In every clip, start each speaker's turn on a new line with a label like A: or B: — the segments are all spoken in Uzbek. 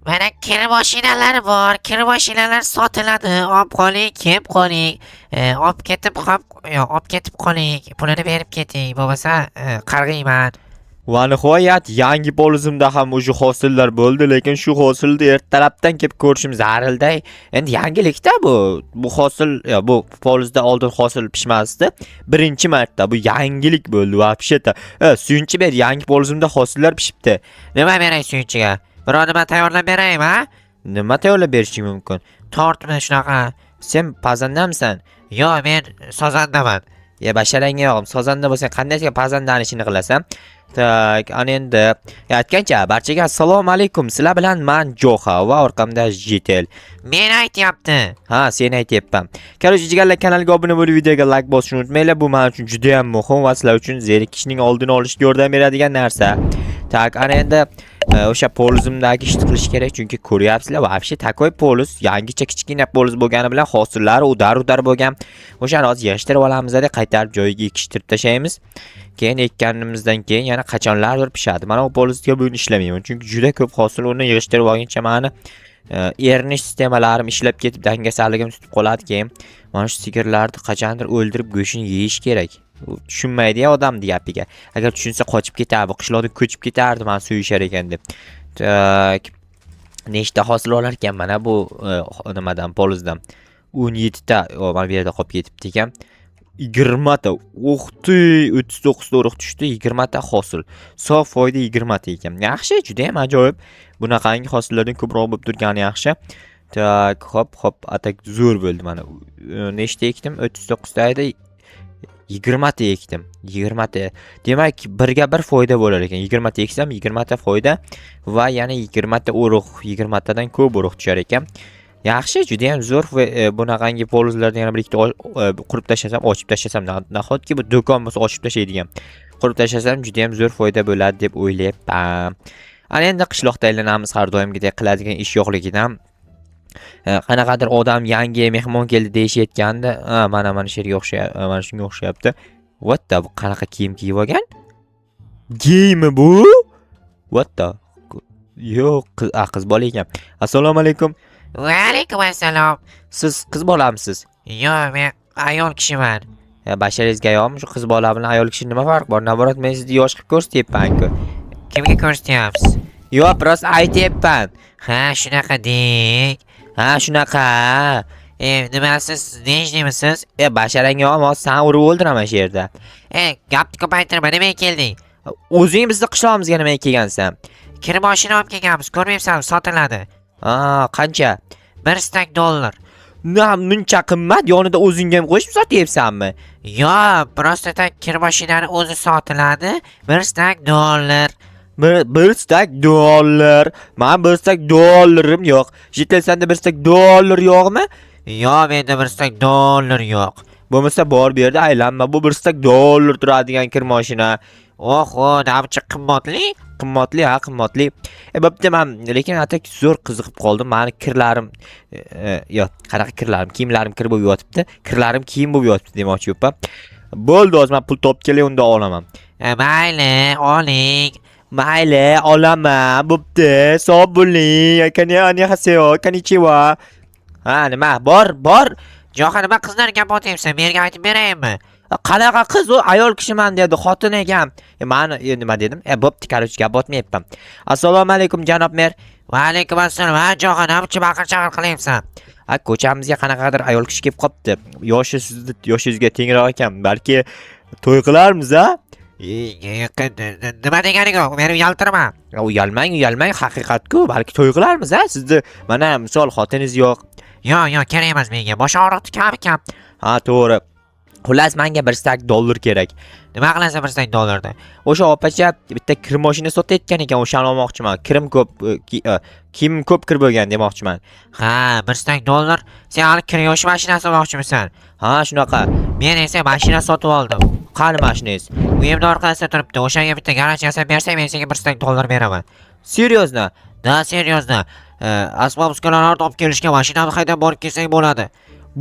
A: Mana kir mashinalar bor. Kir mashinalar sotiladi. Olib qoling, kelib qoling. Olib ketib olib ketib qoling. Pulini berib keting. Bo'lmasa qarg'ayman.
B: Va nihoyat yangi polizimda ham o'sha hosillar bo'ldi, lekin shu hosilni ertalabdan kelib ko'rishim zarilday. Endi yangilikda bu. Bu hosil, bu polizda oldin hosil pishmasdi. Birinchi marta bu yangilik bo'ldi vobsheta. Suyunchi ber, yangi polizimda hosillar pishibdi.
A: Nima beray suyunchiga? Biror nima tayyorlab beraymi?
B: Nima tayyorlab berishing mumkin?
A: Tortmi shunaqa?
B: Sen pazandamsan?
A: Yo'q, men sozandaman.
B: Basharangga yo'qim. Sozanda bo'lsang qanday pazandani ishini qilasan? Tak, ana endi aytgancha barchaga assalomu alaykum. Sizlar bilan men Joha va orqamda Jitel.
A: Men aytyapti.
B: Ha, sen aytyapman. Korоче, jigarlar, kanalga obuna bo'lib, videoga like bosishni unutmanglar. Bu men uchun juda ham muhim va sizlar uchun zerikishning oldini olishga yordam beradigan narsa. Tak, ana endi o'sha polizimdagi ishni qilish kerak, chunki ko'ryapsizlar, vobshe takoy poliz, yangicha kichkina poliz bo'lgani bilan hosillari udar bo'lgan. O'shani hozir yig'ishtirib olamiz deb qaytarib joyiga ekishtirib tashlaymiz. Keyin ekkanimizdan keyin yana qachonlardir pishadi. Mana bu polizga bugun ishlamayman, chunki juda ko'p hosil uni yig'ishtirib olguncha meni erinish sistemalarim ishlab ketib dangasaligim tutib qoladi. Keyin mana shu sigirlarni qachondir o'ldirib go'shini yeyish kerak. Tushunmaydi odamning gapiga. Agar tushunsa qochib ketardi, qishloqda ko'chib ketardi, men suyishar ekan deb. Tak. Nechta hosil olar ekan mana bu nimadan, polizdan? 17 ta, mana bu yerda qolib ketibdi ekan. 20 ta. O'xti, 39 ta urug' tushdi, 20 ta hosil. Sof foyda 20 ta ekan. Yaxshi, juda ham ajoyib. Bunaqangi hosillardan ko'proq bo'lib turgani yaxshi. Tak, hop, atak zo'r bo'ldi mana. Nechta ekdim? 39 ta edi. 20 ta ekdim. 20 ta. Demak, birga bir foyda bo'lar ekan. 20 ta eksam 20 ta foyda va yana 20 ta urug', 20 tadan ko'p urug' tushar ekan. Yaxshi, juda ham zo'r va bunaqangi polizlarni yana bir ikkita qurib tashlasam, ochib tashlasam, nahotki bu do'kon bo'lsa ochib tashlaydigan. Qurib tashlasam juda ham zo'r foyda bo'ladi deb o'ylayapman. Ana endi qishloqda aylanamiz, har doimgidek qiladigan ish yo'qligidan qanaqadir odam yangi mehmon keldi deyishayotganda, mana shu yerga o'xshayapti, mana shunga o'xshayapti. What the, bu qanaqa kiyim kiyib olgan? Geymi bu? What the? Yo'q, qiz bola ekan. Assalomu alaykum.
A: Va alaykum assalom.
B: Siz qiz bolamisiz?
A: Yo'q, men ayol kishiman.
B: Basharingizga yo'qmi? Shu qiz bola bilan ayol kishi nima farq bor? Naborat, men sizni yosh qilib ko'rsatyapman-ku.
A: Kimga ko'rsatyapsiz?
B: Yo'q, prosta aytyapman.
A: Ha, shunaqa deng.
B: Ha, shunaqa.
A: Nima siz nejdimisiz?
B: Basharangga yo'qmi? Hozir seni urib o'ldiraman shu yerda.
A: Gapni ko'paytirma, nimaga kelding?
B: O'zing bizni qishlog'imizga nimaga kelgansan?
A: Kir mashina olib kelganmiz, ko'rmayapsanmi? Sotiladi.
B: Qancha?
A: $100.
B: Muncha qimmat, yonida o'zingga ham qo'shib sotyapsanmi?
A: Yo'q, prosta kir mashinani o'zi sotiladi, $100.
B: Bir stak dollar. Men bir stak dollarim yo'q. Jitel, senda bir stak dollar yo'qmi?
A: Yo'q, menda $100 yo'q.
B: Bo'lmasa bor bu yerda aylanma. Bu bir stak dollar turadigan kir mashina.
A: Oho, nabchi qimmatli?
B: Qimmatli, ha, qimmatli. Bo'pti, men lekin atak zo'r qiziqib qoldim. Meni kirlarim yo'q, qanaqa kirlarim, kiyimlarim kir bo'lib yotibdi. Kirlarim kiyim bo'lib yotibdi demoqchi yo'qman. Bo'ldi, hozir men pul topib kelay, unda olaman.
A: Mayli, oling.
B: Mayli, olaman. Bo'pti, sog' bo'ling. Annyeonghaseyo, konnichiwa. Ha, nima? Bor.
A: Joha, nima qizlarga gap otyapsan? Menga aytib beraymi?
B: Qanaqa qiz u? Ayol kishiman dedi, xotin ekan. Men nima dedim? Bo'pti, korоче, gap otmayapman. Assalomu alaykum, janob mer.
A: Va alaykum assalom. Ha, Joha, nima baqir-chaqir qilyapsan?
B: Ko'chamizga qanaqadir ayol kishi kelib qopti. Yoshi sizni yoshingizga tengroq ekan. Balki to'y qilarmiz, ha?
A: Nima deganiga? Meni uyaltirma.
B: Uyalmang, haqiqat-ku. Balki to'y qilarmiz, ha? Sizni mana misol xotiningiz yo'q.
A: Yo'q, kerak emas menga. Bosh og'riqni kam.
B: Ha, to'g'ri. Xullas, menga $100 kerak.
A: Nima qilasan $100 da?
B: O'sha opacha bitta kir mashina sotayotgan ekan, o'shani olmoqchiman. Kirim ko'p, kiyim ko'p kir bo'lgan demoqchiman.
A: Ha, $100. Sen hali kir yosh mashinasi olmoqchimisan?
B: Ha, shunaqa.
A: Men esa mashina sotib oldim.
B: Qani mashinangiz?
A: Uyimda orqasida turibdi. O'shanga bitta garaj yasab bersang, men senga $100 beraman.
B: Seriozmi?
A: Da, seriozda. Asbob-uskunalarni olib kelishga mashinani haydab borib kelsang bo'ladi.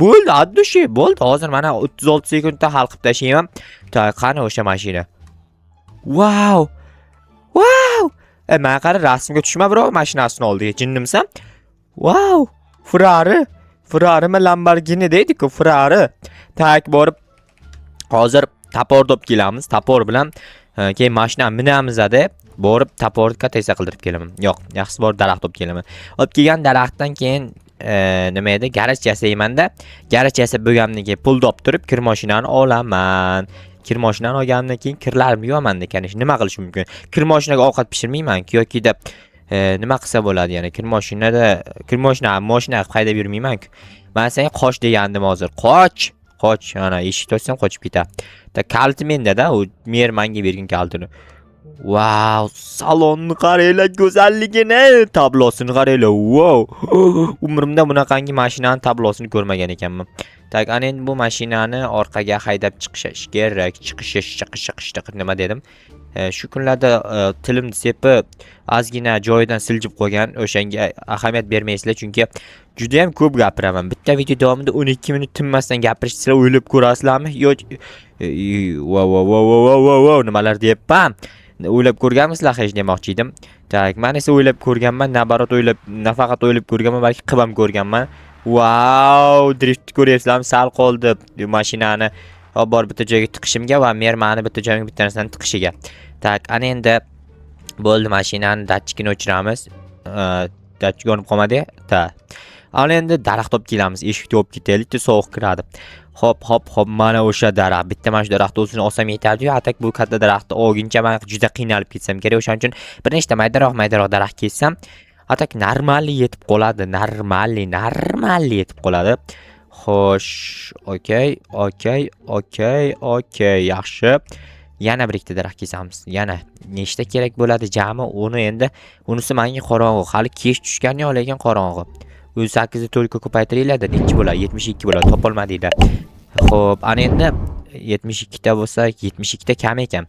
B: Bo'ldi, addushi, bo'ldi. Hozir mana 36 sekundda hal qilib tashlayman. Qani o'sha mashina? Wow! Men qara rasmga tushma birov mashinasini oldiga jinnimsan. Wow! Ferrari Lamborghini deydi-ku, Ferrari. Tak borib hozir tapor olib kelamiz. Tapor bilan keyin mashina minamiz-da. Borib taporni kataysa qildirib kelaman. Yo'q, yaxshisi borib daraxt olib kelaman. Olib kelgan daraxtdan keyin nima edi? Garaj yasayman-da. Garaj yasab bo'lgandan keyin pul olib turib, kir mashinani olaman. Kir mashinani olgandan keyin kirlarimni yuvaman ekan. Nima qilish mumkin? Kir mashinaga ovqat pishirmayman-ku yoki deb nima qilsa bo'ladi, ya'ni kir mashinaga haydab yurmayman-ku. Men senga qoch degandim hozir. Qoch. Ana eshikni ochsam qochib ketadi. Kalti menda-da, u mer menga bergan kaltini. Wow, salonni qaranglar, go'zalligini, tablosini qaranglar. Wow. Umrimda bunaqangi mashinani tablosini ko'rmagan ekanman. Tak, ana endi bu mashinani orqaga haydab chiqish kerak. Chiqish nima dedim? Shu kunlarda tilimni sepib, ozgina joyidan siljib qo'ygan. O'shanga ahamiyat bermaysizlar, chunki juda ham ko'p gapiraman. Bitta video davomida 12 minut tinmasdan gapirishsizlar, o'ylab ko'rasizlarmi? Yo'q. Wow, nimalar deyapman? O'ylab ko'rganmisizlar hech demoqchi edim. Tak, men esa o'ylab ko'rganman, nafaqat o'ylab ko'rganman, balki qilib ham ko'rganman. Wow, drift ko'ryapsizlarmi? Sal qoldi mashinani olib borib bitta joyga tiqishimga va mermani bitta joyga bitta narsani tiqishiga. Tak, ana endi bo'ldi, mashinani datchikini o'chiramiz. Datchik yonib qolmadi. Ana endi daraxt olib kelamiz. Eshikni olib ketaylik, sovuq kiradi. Hop, mana o'sha daraxt. Bitta mana shu daraxt o'zini olsam yetardi-yu, atak bu katta daraxtni olguncha men juda qiynalib ketsam kerak. O'shaning uchun bir nechta maydaroq daraxt kessam, atak normalli yetib qoladi. Normalli yetib qoladi. Xo'sh, okey, yaxshi. Yana bir ikkita daraxt kesamiz. Yana nechta kerak bo'ladi jami? Unisi menga qorong'u. Hali kech tushgani yo'q, lekin qorong'u. 18 ni 4 ga ko'paytiringlar-da, nechi bo'ladi? 72 bo'ladi, topolmadinglar. Xo'p, ana endi 72 ta bo'lsa, 72 ta kam ekan.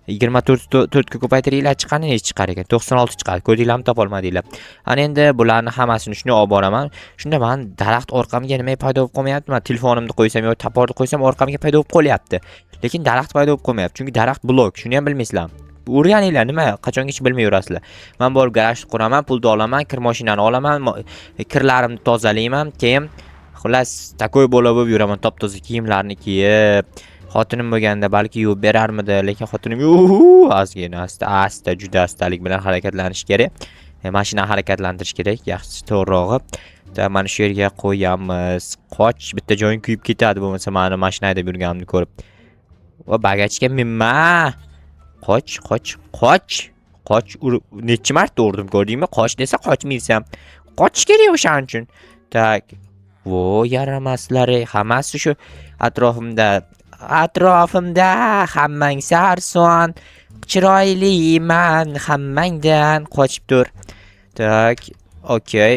B: 24 4 ga ko'paytiringlar, chiqqani nechi chiqar ekan? 96 chiqadi. Ko'rdinglarmi, topolmadinglar. Ana endi bularni hammasini shuni olib boraman. Shunda men daraxt orqamga nima paydo bo'lib qolmayapti? Men telefonimni qo'ysam yoki taporni qo'ysam orqamga paydo bo'lib qolyapti. Lekin daraxt paydo bo'lib qolmayapti, chunki daraxt blok. Shuni ham bilmaysizlar. O'rganinglar, nima qachongacha bilmay yurasizlar. Men borib garajni quraman, pulni olaman, kir mashinani olaman, kirlarimni tozalayman, keyin xullas takoy bola bo'lib yuraman, top-toza kiyimlarni kiyib. Xotinim bo'lganda balki yuvib berarmidi, lekin xotinim ozgina asta, juda astalik bilan harakatlanish kerak. Mashinani harakatlantirish kerak, yaxshisi to'g'rirog'i. Mana shu yerga qo'yamiz. Qoch, bitta joying kuyib ketadi, bo'lmasa meni mashina haydab yurganimni ko'rib. Va bagajga minma. Qoch. Necha marta urdim, ko'rdingmi? Qoch desa qochmaysan. Qochish kerak o'shaning uchun. Tak. Vo, yaramaslar, hammasi shu atrofimda hammang sarson, chiroyliman hammangdan qochib tur. Tak, okey,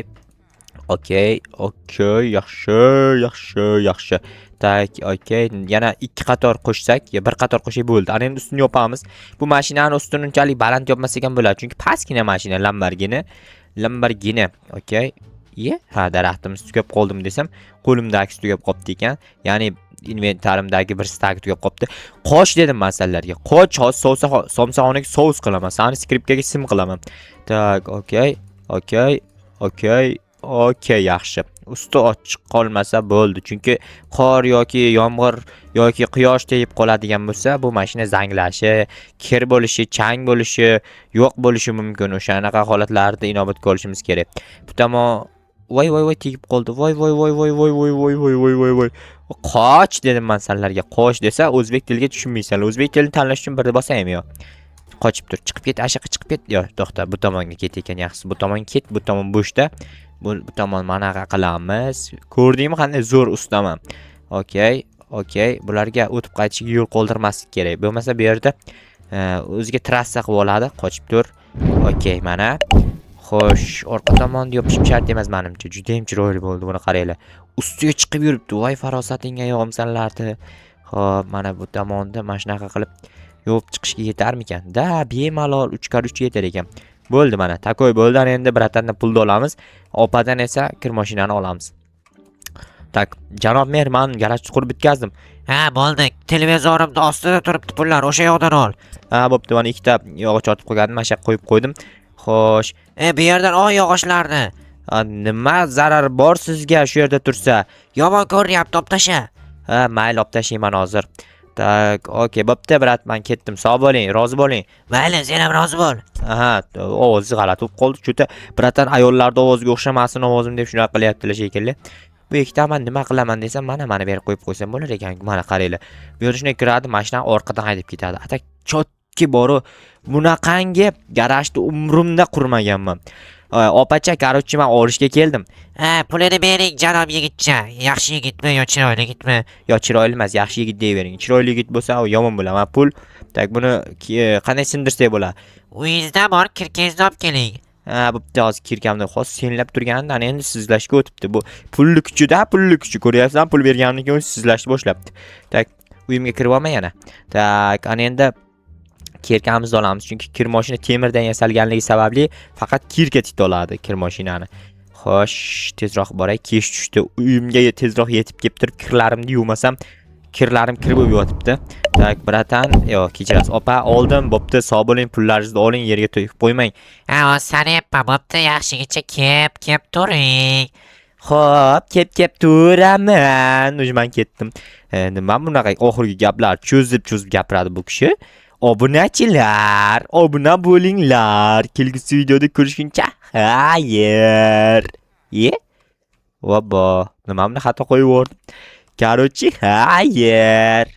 B: yaxshi. Tak, okey. Yana ikki qator qo'shsak, bir qator qo'shib bo'ldi. Ana endi ustini yopamiz. Bu mashinani ustini unchalik baland yopmas ekan bo'ladi, chunki pastgina mashina, Lamborghini. Okey. Daraxtimiz tugab qoldim desam, qo'limdagi tugab qolibdi ekan. Ya'ni inventarimdagi bir stak tugab qolibdi. Qoch dedim masallarga. Qoch, somsaxonaga sous qilaman, sani skripkaga sim qilaman. Tak, okey, yaxshi. Usti ochiq qolmasa bo'ldi, chunki qor yoki yomg'ir yoki quyosh tegib qoladigan bo'lsa, bu mashina zanglashi, kir bo'lishi, chang bo'lishi, yo'q bo'lishi mumkin. O'shanaqa holatlarda inobatga olishimiz kerak. Bu tomon voy tegib qoldi. Voy. Qoch dedim men senlarga. Qoch desa o'zbek tiliga tushunmaysanlar. O'zbek tilini tanlash uchun birda bosaymi yo? Qochib tur, chiqib ket, ashaqa chiqib ket. Yo, to'xta, bu tomonga ket ekan, yaxshisi. Bu tomon ket, bu tomon bo'shda. Bu tomon manaqa qilamiz. Ko'rdingmi qanday zo'r ustaman. Okey. Bularga o'tib qaytishiga yo'l qoldirmaslik kerak. Bo'lmasa bu yerda o'ziga trassa qilib oladi. Qochib tur. Okey, mana. Xo'sh, orqa tomonni yopishim shart emas menimcha. Juda ham chiroyli bo'ldi, buni qaranglar. Ustiga chiqib yuribdi. Voy, farosatingga yog'imsanlardi. Xo'p, mana bu tomonda mana shunaqa qilib yopib chiqishga yetarmikan? Da, bemalol 3x3 yetar ekan. Bo'ldi mana, takoy bo'ldi. Endi biratandan pulni olamiz. Opadan esa kir mashinani olamiz. Tak, janob mer, men garajni qurib bitkazdim.
A: Ha, bo'ldi. Televizorimda ostida turibdi pullar, o'sha yoqdan ol.
B: Ha, bo'pti, mana ikkita yog'och otib qo'ygandim, mana shu qo'yib qo'ydim. Xo'sh,
A: Bu yerdan ol yog'ochlarini.
B: nima zarar bor sizga shu yerda tursa?
A: Yomon ko'ryapti, olib tasha.
B: Ha, mayli, olib tashlayman hozir. Tak, okey, bo'pti, brat, men ketdim. Sog' bo'ling, rozi bo'ling.
A: Mayli, sen ham rozi bo'l.
B: Aha, ovozi g'alati bo'lib qoldi. Juda biratan ayollarning ovoziga o'xshamasin ovozim deb shunaqa qilyaptilar shekilli. Bu ikkita men nima qilaman desam, mana berib qo'yib qo'ysam bo'lar ekan. Mana qaranglar. Bu yerda shunday kiradi, mashinani orqadan haydab ketadi. Atak chotki boru bunaqangi garajda umrimda qurmaganman. Opacha, короче, men olishga keldim.
A: Pulini bering, janob yigitcha. Yaxshi yigitmi yo chiroyli yigitmi?
B: Yo, chiroyli emas, yaxshi yigit deyvering. Chiroyli yigit bo'lsa, u yomon bo'laman. Pul, tak buni qanday sindirsak bo'ladi?
A: Uyingizda bor, kirkangizni olib keling.
B: Bo'pti, hozir kirkamda hozir senlab turganidan endi sizlashga o'tibdi. Bu pulli kuchida, pulli kuchi. Ko'ryapsan, pul bergandan keyin sizlashni boshlabdi. Tak, uyimga kirib olmay yana. Tak, ana endi kirkamizni olamiz, chunki kir mashina temirdan yasalganligi sababli faqat kirga tit oladi kir mashinani. Xo'sh, tezroq boray, kech tushdi. Uyimga tezroq yetib kelib turib, kirlarimni yuvmasam, kirlarim kirib yotibdi. Tak, bratan, yo, kechirasiz. Opa, oldim, bo'pti, sog' bo'ling, pullaringizni oling, yerga to'yib qo'ymang.
A: Hozir sanayapman, bo'pti, yaxshigicha kep turing.
B: Xo'p, kep turaman. Men ketdim. Nima bunaqa oxirgi gaplar cho'zib gapiradi bu kishi? Obunachilar, obuna bo'linglar. Kelgusi videoda ko'rishguncha, xayr. Vobbo, nima xato qo'yib yubordim. Короче, xayr.